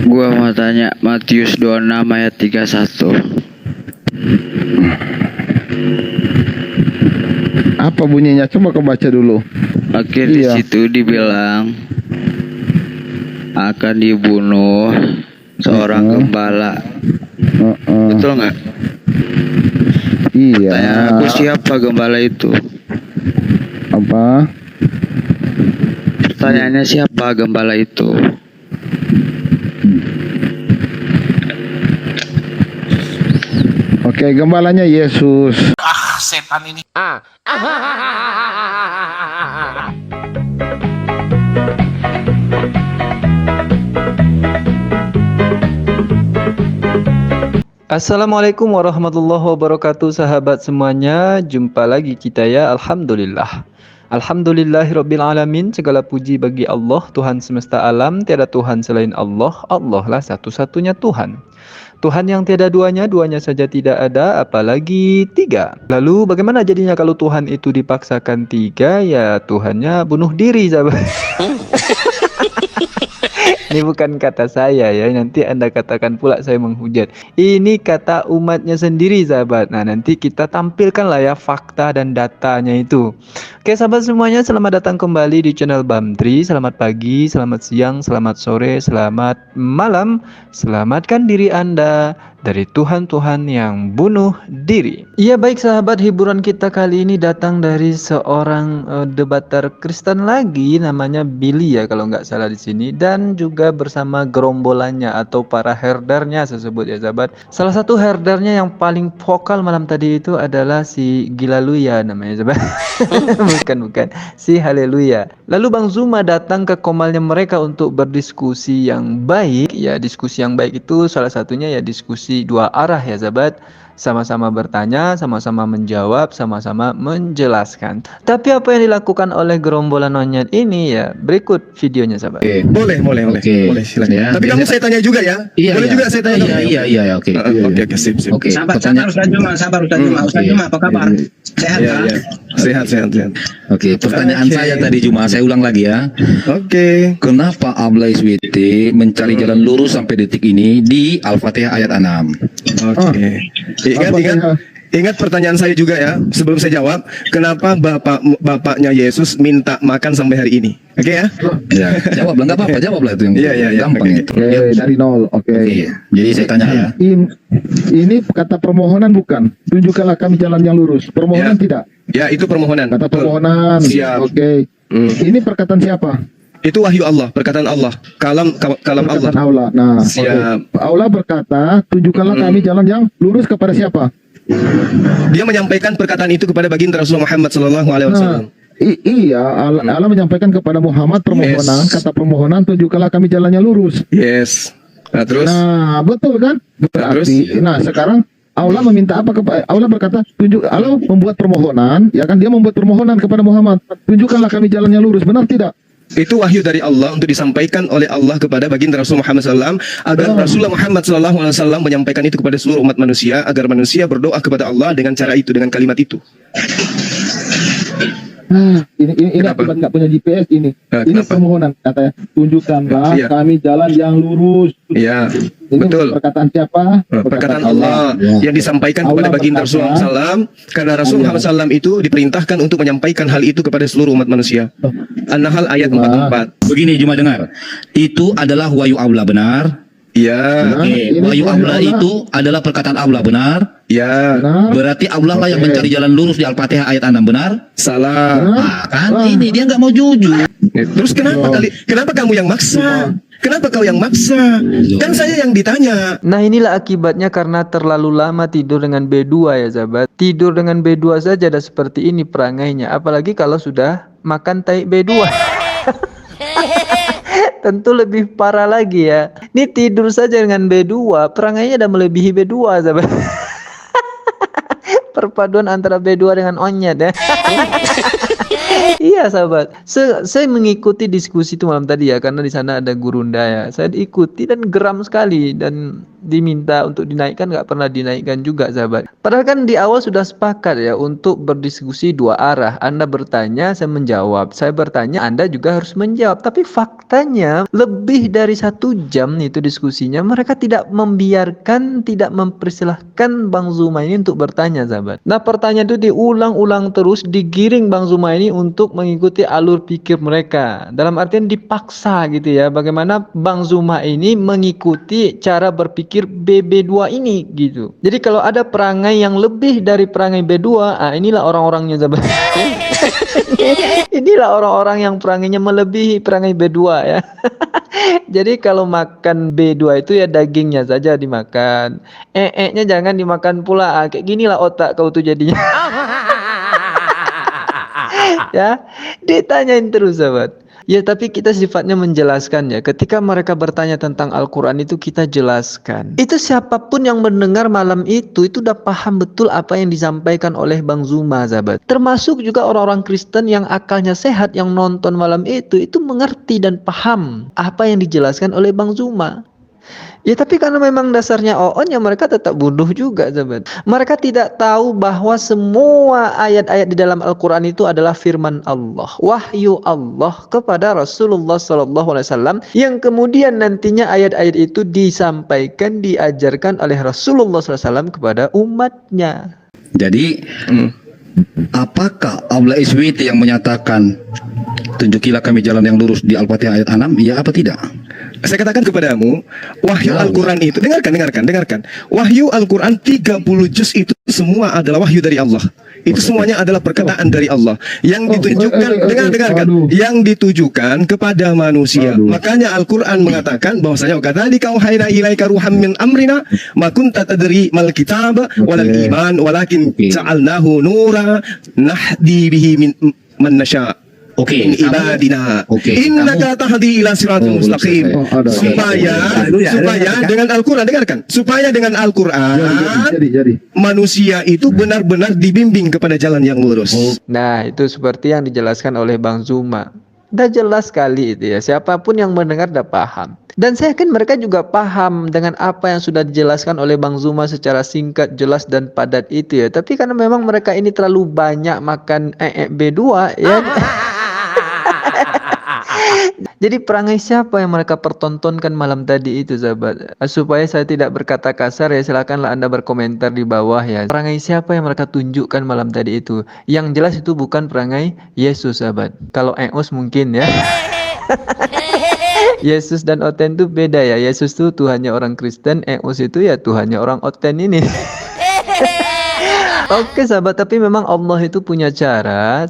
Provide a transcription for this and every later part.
Gua mau tanya Matius 26 ayat 31. Apa bunyinya? Coba kau baca dulu. Oke, di Iya. situ dibilang akan dibunuh seorang gembala. Betul nggak? Iya. Pertanyaan aku, siapa gembala itu? Apa? Pertanyaannya, siapa gembala itu? Oke, gembalanya Yesus. Setan ini. Assalamualaikum warahmatullahi wabarakatuh, sahabat semuanya. Jumpa lagi kita ya, Alhamdulillah. Alhamdulillahirabbil alamin. Segala puji bagi Allah, Tuhan semesta alam. Tiada Tuhan selain Allah. Allah lah satu-satunya Tuhan. Tuhan yang tiada duanya, duanya saja tidak ada, apalagi tiga. Lalu bagaimana jadinya kalau Tuhan itu dipaksakan tiga? Ya Tuhannya bunuh diri, sahabat. Ini bukan kata saya ya, nanti Anda katakan pula saya menghujat. Ini kata umatnya sendiri, sahabat. Nah, nanti kita tampilkan lah ya fakta dan datanya itu. Oke, sahabat semuanya, selamat datang kembali di channel Bamtri. Selamat pagi, selamat siang, selamat sore, selamat malam. Selamatkan diri Anda dari Tuhan-Tuhan yang bunuh diri. Iya, baik sahabat, hiburan kita kali ini datang dari seorang debater Kristen lagi, namanya Billy ya kalau nggak salah di sini, dan juga bersama gerombolannya atau para herdernya saya sebut ya sahabat. Salah satu herdernya yang paling vokal malam tadi itu adalah si Gilaluya namanya sahabat. bukan si Haleluya. Lalu Bang Zuma datang ke komalnya mereka untuk berdiskusi yang baik. Ya, diskusi yang baik itu salah satunya ya diskusi dua arah ya sahabat, sama-sama bertanya, sama-sama menjawab, sama-sama menjelaskan. Tapi apa yang dilakukan oleh gerombolan Onyet ini ya berikut videonya sahabat. Boleh, silakan. Ya, Tapi kamu saya tanya juga ya. Boleh juga saya tanya. Iya, oke. Oke, sip. Oke. Sabar Ustaz Juma, Ustaz Juma, apa kabar? Sehat Iya, kan? iya. Sehat. Oke, pertanyaan Oke. saya tadi Juma, saya ulang lagi ya. Oke. Kenapa Abla SWT mencari jalan lurus sampai detik ini di Al-Fatihah ayat 6? Oke. Ingat pertanyaan saya juga ya, sebelum saya jawab, kenapa bapaknya Yesus minta makan sampai hari ini? Oke ya? Ya, jawablah, nggak apa-apa, jawablah itu yang Iya. gampang Oke. itu. Oke, dari nol. Oke. Oke, jadi saya tanya ya. Ini kata permohonan bukan? Tunjukkanlah kami jalan yang lurus. Permohonan Ya. tidak? Ya, itu permohonan. Kata Betul. permohonan. Siap. Oke. Ini perkataan siapa? Itu wahyu Allah, perkataan Allah, kalam Allah. Perkataan Allah. Nah, Siap. oke. Allah berkata, tunjukkanlah kami jalan yang lurus kepada siapa? Dia menyampaikan perkataan itu kepada baginda Rasulullah Muhammad SAW. Iya, Allah menyampaikan kepada Muhammad permohonan, Yes. kata permohonan, tunjukkanlah kami jalannya lurus. Yes. Nah, terus? Nah, betul kan? Berarti, sekarang Allah meminta apa kepada Allah berkata, Allah membuat permohonan, ya kan? Dia membuat permohonan kepada Muhammad, tunjukkanlah kami jalannya lurus, benar tidak? Itu wahyu dari Allah untuk disampaikan oleh Allah kepada baginda Rasul Muhammad SAW agar Rasulullah Muhammad SAW menyampaikan itu kepada seluruh umat manusia agar manusia berdoa kepada Allah dengan cara itu, dengan kalimat itu. Ini Kenapa? akibat nggak punya GPS ini. Ini Kenapa? permohonan katanya, tunjukkanlah Iya. kami jalan yang lurus. Ya, Ini betul. perkataan siapa? Perkataan Allah yang disampaikan kepada Allah baginda berkata, Rasulullah SAW karena Rasul Muhammad SAW itu diperintahkan untuk menyampaikan hal itu kepada seluruh umat manusia. An-Nahl ayat 44. Begini Juma, dengar. Itu adalah wahyu Allah, benar? Ya, Oke, ini wahyu wahyu Allah Allah. itu adalah perkataan Allah, benar? ya, Benar? Berarti Allah lah yang Oke. mencari jalan lurus di Al-Fatihah ayat 6, benar? salah. Nah, kan ini dia nggak mau jujur. Terus kenapa kamu yang maksa? Kenapa kau yang maksa? Kan saya yang ditanya. Nah, inilah akibatnya karena terlalu lama tidur dengan B2 ya sahabat. Tidur dengan B2 saja ada seperti ini perangainya, apalagi kalau sudah makan tai B2. Tentu lebih parah lagi ya. Ini tidur saja dengan B2, perangainya udah melebihi B2 sahabat. Perpaduan antara B2 dengan Onyet ya. Iya sahabat, saya mengikuti diskusi itu malam tadi ya, karena di sana ada Gurunda ya. Saya diikuti dan geram sekali, dan diminta untuk dinaikkan nggak pernah dinaikkan juga, sahabat. Padahal kan di awal sudah sepakat ya untuk berdiskusi dua arah. Anda bertanya, saya menjawab. Saya bertanya, Anda juga harus menjawab. Tapi faktanya lebih dari 1 jam itu diskusinya, mereka tidak membiarkan, tidak mempersilahkan Bang Zuma ini untuk bertanya, sahabat. Nah, pertanyaan itu diulang-ulang terus, digiring Bang Zuma ini untuk mengikuti alur pikir mereka. Dalam artian dipaksa gitu ya, bagaimana Bang Zuma ini mengikuti cara berpikir BB2 ini gitu. Jadi kalau ada perangai yang lebih dari perangai B2, inilah orang-orangnya, sahabat. Inilah orang-orang yang perangainya melebihi perangai B2 ya. Jadi kalau makan B2 itu ya dagingnya saja dimakan. Nya jangan dimakan pula. Kayak ginilah otak kau tuh jadinya. Ya, ditanyain terus, sahabat. Ya, tapi kita sifatnya menjelaskan ya. Ketika mereka bertanya tentang Al-Quran itu kita jelaskan. Itu siapapun yang mendengar malam itu udah paham betul apa yang disampaikan oleh Bang Zuma, sahabat. Termasuk juga orang-orang Kristen yang akalnya sehat yang nonton malam itu mengerti dan paham apa yang dijelaskan oleh Bang Zuma. Ya, tapi karena memang dasarnya on ya mereka tetap bodoh juga, sahabat. Mereka tidak tahu bahwa semua ayat-ayat di dalam Al-Quran itu adalah firman Allah, wahyu Allah kepada Rasulullah SAW, yang kemudian nantinya ayat-ayat itu disampaikan, diajarkan oleh Rasulullah SAW kepada umatnya. Jadi apakah Allah SWT yang menyatakan tunjukilah kami jalan yang lurus di Al-Fatihah ayat 6, ya apa tidak? Saya katakan kepadamu, wahyu Al-Quran itu, dengarkan. Wahyu Al-Quran 30 juz itu semua adalah wahyu dari Allah. Itu semuanya adalah perkataan dari Allah yang ditujukan, dengarkan, yang ditujukan kepada manusia. Makanya Al-Quran mengatakan bahwasanya kadzalika auhayna ilaika ruham min amrina ma kunta tadri mal kitab walal iman walakin ja'alnahu nura nahdi bihi man nasya. Min ibadina. Innaka tahdi ila siratal mustaqim. Supaya dengan Al-Quran, dengarkan, supaya dengan Al-Quran manusia itu benar-benar dibimbing kepada jalan yang lurus. Nah, itu seperti yang dijelaskan oleh Bang Zuma. Udah jelas sekali itu ya. Siapapun yang mendengar udah paham. Dan saya yakin mereka juga paham dengan apa yang sudah dijelaskan oleh Bang Zuma secara singkat, jelas dan padat itu ya. Tapi karena memang mereka ini terlalu banyak makan B2 ya. Jadi perangai siapa yang mereka pertontonkan malam tadi itu, sahabat? Supaya saya tidak berkata kasar ya, silakanlah Anda berkomentar di bawah ya. Perangai siapa yang mereka tunjukkan malam tadi itu? Yang jelas itu bukan perangai Yesus, sahabat. Kalau Eos mungkin ya. Yesus dan Oten itu beda ya. Yesus itu Tuhannya orang Kristen, Eos itu ya Tuhannya orang Oten ini. Oke, sahabat, tapi memang Allah itu punya cara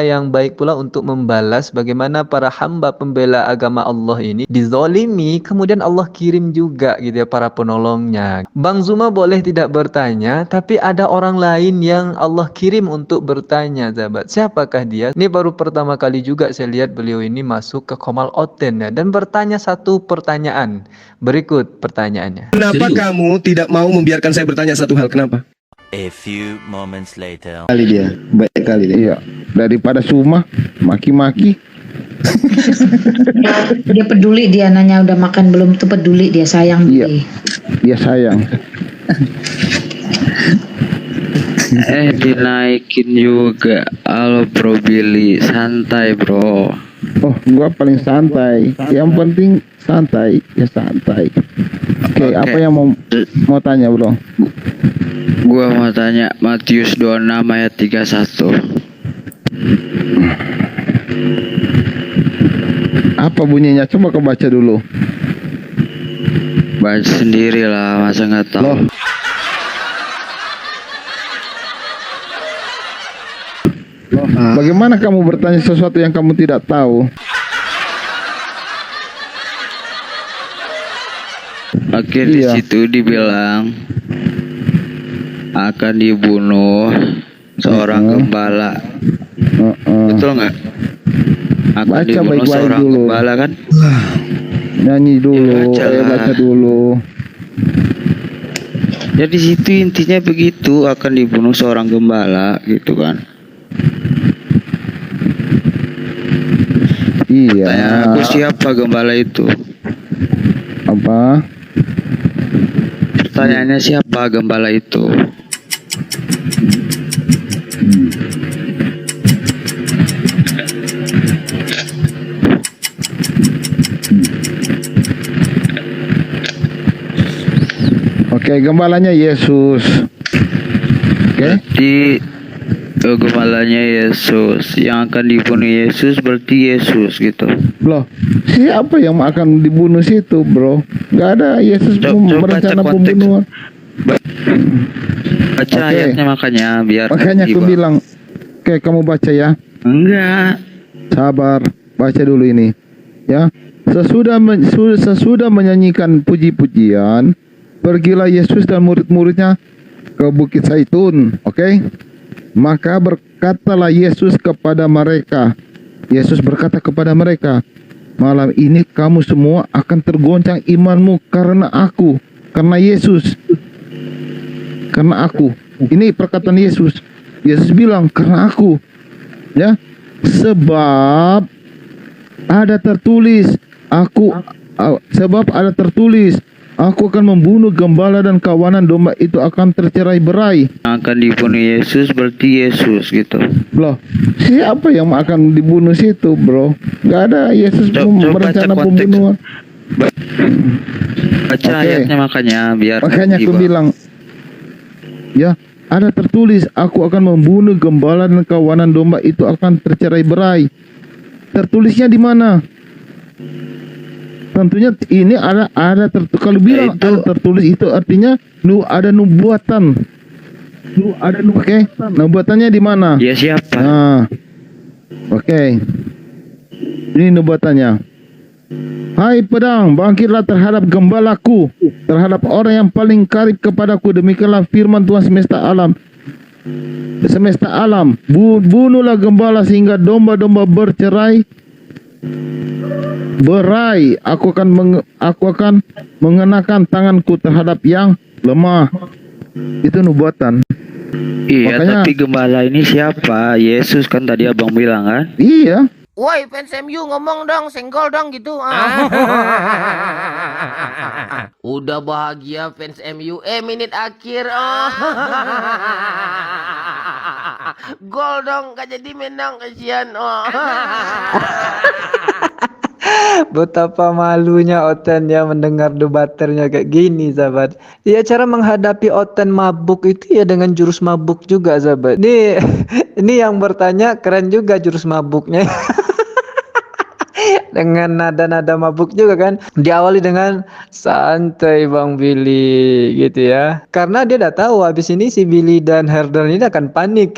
yang baik pula untuk membalas bagaimana para hamba pembela agama Allah ini dizolimi, kemudian Allah kirim juga gitu ya para penolongnya. Bang Zuma boleh tidak bertanya, tapi ada orang lain yang Allah kirim untuk bertanya, sahabat. Siapakah dia? Ini baru pertama kali juga saya lihat beliau ini masuk ke Qomal Oten ya, dan bertanya satu pertanyaan. Berikut pertanyaannya. Kenapa kamu tidak mau membiarkan saya bertanya satu hal? Kenapa? A few moments later. Kali dia, baik kali dia. Iya, daripada Suma maki-maki. Dia peduli, dia nanya udah makan belum tuh, peduli, dia sayang. Iya, dia sayang. Dinaikin juga. Halo Bro Billy, santai bro. Oh, gua paling santai. Yang penting santai, ya santai. Oke, apa yang mau tanya, Bro? Gua mau tanya Matius 26 ayat 31. Apa bunyinya? Coba kau baca dulu. Baca sendiri lah, masa nggak tahu. Loh. Bagaimana kamu bertanya sesuatu yang kamu tidak tahu? Oke, di situ dibilang akan dibunuh seorang gembala. Betul nggak? Akan Baca dibunuh baik-baik seorang dulu. gembala kan? Nyanyi dulu, Ya, baca dulu. Jadi situ intinya begitu, akan dibunuh seorang gembala gitu kan. Iya. Tanya aku siapa gembala itu? Apa? Pertanyaannya siapa gembala itu? Oke, gembalanya Yesus. Oke. Di gembalanya Yesus, yang akan dibunuh Yesus berarti Yesus gitu. Loh, siapa yang akan dibunuh situ, bro? Gak ada. Yesus Coba merencana baca konteks. pembunuhan. Baca Oke. ayatnya makanya biar Makanya aku tiba. bilang, oke, kamu baca ya. Enggak. Sabar, baca dulu ini. Ya. Sesudah menyanyikan puji-pujian, pergilah Yesus dan murid-muridnya ke Bukit Zaitun. Oke? Maka berkatalah Yesus kepada mereka. Yesus berkata kepada mereka, malam ini kamu semua akan tergoncang imanmu karena aku, karena Yesus. Karena aku. Ini perkataan Yesus. Yesus bilang karena aku. Ya. Sebab ada tertulis, aku akan membunuh gembala dan kawanan domba itu akan tercerai-berai. Yang akan dibunuh Yesus berarti Yesus gitu. Loh, siapa yang akan dibunuh situ, bro? Gak ada. Yesus Coba merencana baca konteks. pembunuhan. Baca Oke. ayatnya makanya biar Makanya aku tiba. bilang, ya, ada tertulis, aku akan membunuh gembala dan kawanan domba itu akan tercerai-berai. Tertulisnya di mana? Tentunya ini kalau bilang itu- ada tertulis itu artinya ada nubuatan. Oke, nubuatannya di mana? Ya siapa? Nah, oke. Ini nubuatannya. Hai pedang, bangkitlah terhadap gembalaku, terhadap orang yang paling karib kepadaku. Demikianlah firman Tuhan semesta alam. Bunuhlah gembala sehingga domba-domba berai. Aku akan mengenakan tanganku terhadap yang lemah. Itu nubuatan. Iya, Makanya- tapi gembala ini siapa? Yesus kan tadi abang bilang kan? Iya. Woi fans MU ngomong dong, senggol dong gitu. Udah bahagia fans MU, menit akhir. Gol dong, gak jadi menang, kasihan. Betapa malunya Oten ya mendengar debaternya kayak gini, sahabat. Ya, cara menghadapi Oten mabuk itu ya dengan jurus mabuk juga, sahabat. Ini yang bertanya keren juga jurus mabuknya. Dengan nada-nada mabuk juga kan. Diawali dengan santai Bang Billy gitu ya. Karena dia udah tahu habis ini si Billy dan Herder ini akan panik.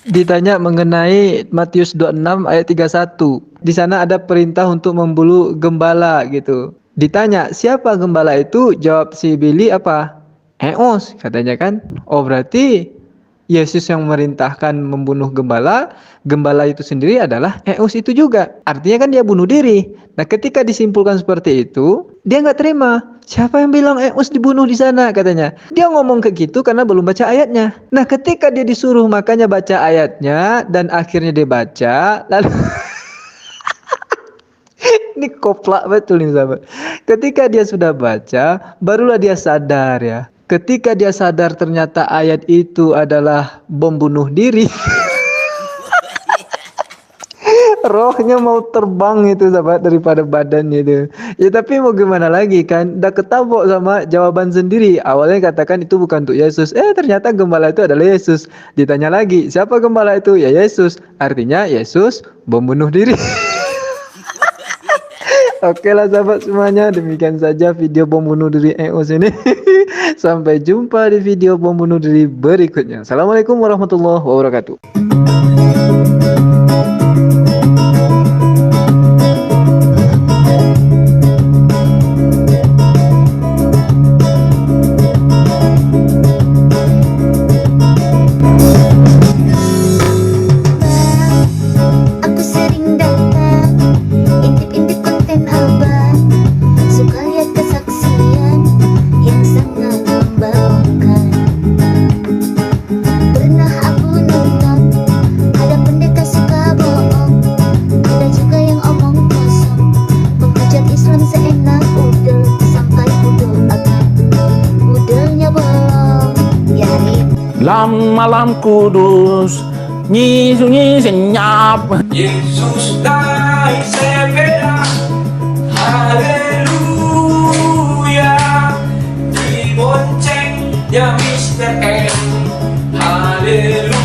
Ditanya mengenai Matius 26 ayat 31. Di sana ada perintah untuk membunuh gembala gitu. Ditanya, siapa gembala itu? Jawab si Billy apa? Eos, katanya kan. Oh, berarti Yesus yang memerintahkan membunuh gembala. Gembala itu sendiri adalah Eos itu juga. Artinya kan dia bunuh diri. Nah, ketika disimpulkan seperti itu, dia nggak terima. Siapa yang bilang Eos dibunuh di sana, katanya. Dia ngomong kayak gitu karena belum baca ayatnya. Nah, ketika dia disuruh makanya baca ayatnya dan akhirnya dia baca, lalu ini koplak betul nih sahabat. Ketika dia sudah baca, barulah dia sadar ya. Ketika dia sadar ternyata ayat itu adalah bom bunuh diri. Rohnya mau terbang itu sahabat daripada badannya itu. Ya tapi mau gimana lagi kan? Udah ketabok sama jawaban sendiri. Awalnya katakan itu bukan untuk Yesus. Ternyata gembala itu adalah Yesus. Ditanya lagi, siapa gembala itu? Ya Yesus. Artinya Yesus bom bunuh diri. Oke lah sahabat semuanya, demikian saja video bom bunuh diri EOS ini. Sampai jumpa di video bom bunuh diri berikutnya. Assalamualaikum warahmatullahi wabarakatuh. Aku sering datang, intip-intip konten abang, suka lihat kesaksian yang sangat membanggakan. Pernah aku nonton, ada pendeta suka bohong, ada juga yang omong kosong, menghujat Islam seenak udel sampai pudel. malam kudus, sunyi senyap. Yesus naik sepeda, haleluya, diboncengnya Mr. M, haleluya.